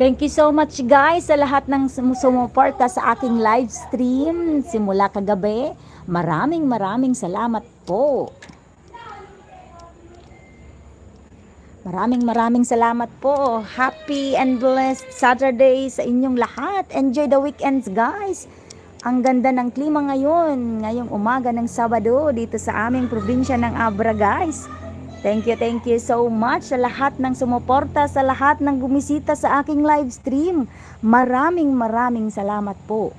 Thank you so much guys sa lahat ng sumusuporta sa aking live stream simula kagabi. Maraming salamat po. Maraming salamat po. Happy and blessed Saturday sa inyong lahat. Enjoy the weekends guys. Ang ganda ng klima ngayon, ngayong umaga ng Sabado dito sa aming probinsya ng Abra guys. Thank you so much sa lahat ng sumuporta, sa lahat ng gumisita sa aking live stream. Maraming salamat po.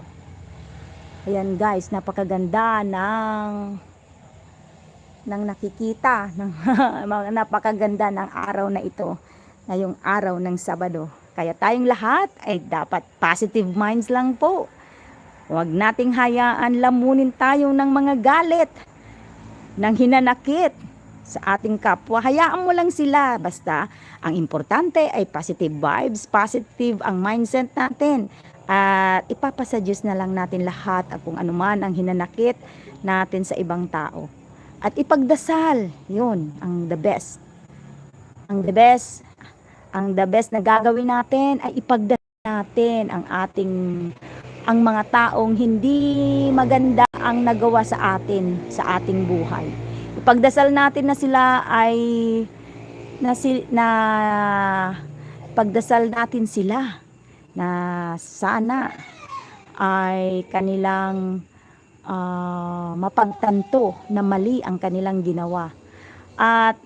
Ayan guys, napakaganda ng nakikita, napakaganda ng araw na ito, ngayong araw ng Sabado. Kaya tayong lahat ay dapat positive minds lang po. Huwag nating hayaan lamunin tayo ng mga galit, ng hinanakit sa ating kapwa. Hayaan mo lang sila. Basta, ang importante ay positive vibes, positive ang mindset natin. At ipapasa Diyos na lang natin lahat at kung anuman ang hinanakit natin sa ibang tao. At ipagdasal, yun, ang the best. Ang the best na gagawin natin ay ipagdasal natin ang mga taong hindi maganda ang nagawa sa atin, sa ating buhay. Ipagdasal natin na sila ay pagdasal natin sila na sana ay kanilang mapagtanto na mali ang kanilang ginawa. At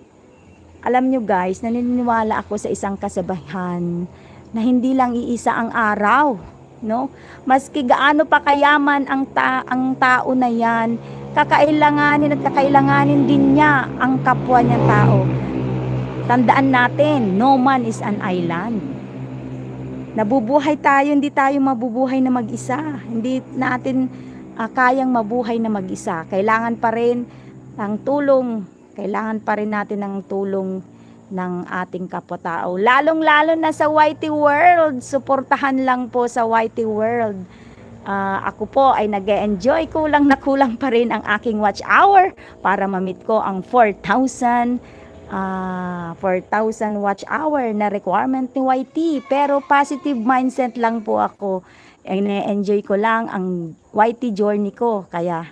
alam nyo guys, naniniwala ako sa isang kasabihan na hindi lang iisa ang araw, no? Maski gaano pa kayaman ang tao na yan, kakailanganin din niya ang kapwa niya tao. Tandaan natin, no man is an island. Nabubuhay tayo, hindi tayo mabubuhay na mag-isa. Hindi natin kayang mabuhay na mag-isa. Kailangan pa rin natin ng tulong ng ating kapwa-tao. Lalong-lalo na sa YT World. Suportahan lang po sa YT World. Ako po ay nag-enjoy, kulang pa rin ang aking watch hour para ma-meet ko ang 4,000 watch hour na requirement ni YT. Pero positive mindset lang po ako. Ine-enjoy ko lang ang YT journey ko. Kaya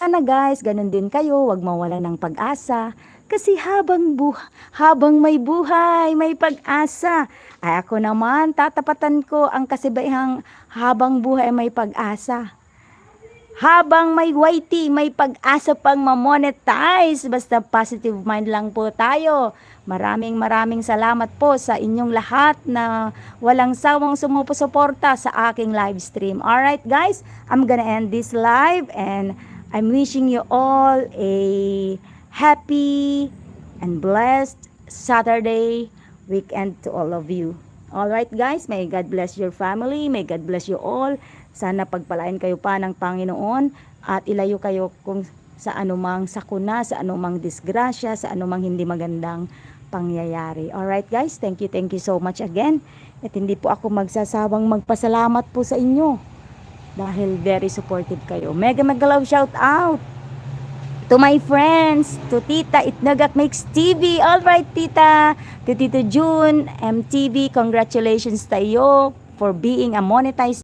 sana guys, ganun din kayo, wag mawala ng pag-asa. Kasi habang may buhay, may pag-asa. Ay ako naman, tatapatan ko ang kasibahang habang buhay may pag-asa. Habang may YT, may pag-asa pang ma-monetize. Basta positive mind lang po tayo. Maraming salamat po sa inyong lahat na walang sawang sumusuporta sa aking live stream. Alright guys, I'm gonna end this live and I'm wishing you all a happy and blessed Saturday weekend to all of you. Alright guys, may God bless your family, may God bless you all. Sana pagpalain kayo pa ng Panginoon at ilayo kayo kung sa anumang sakuna, sa anumang disgrasya, sa anumang hindi magandang pangyayari. Alright guys, thank you so much again. At hindi po ako magsasawang magpasalamat po sa inyo dahil very supportive kayo. Mega love shout out to my friends, to Tita Itnagak Makes TV. Alright Tita, to Tito June, MTV, congratulations tayo for being a monetized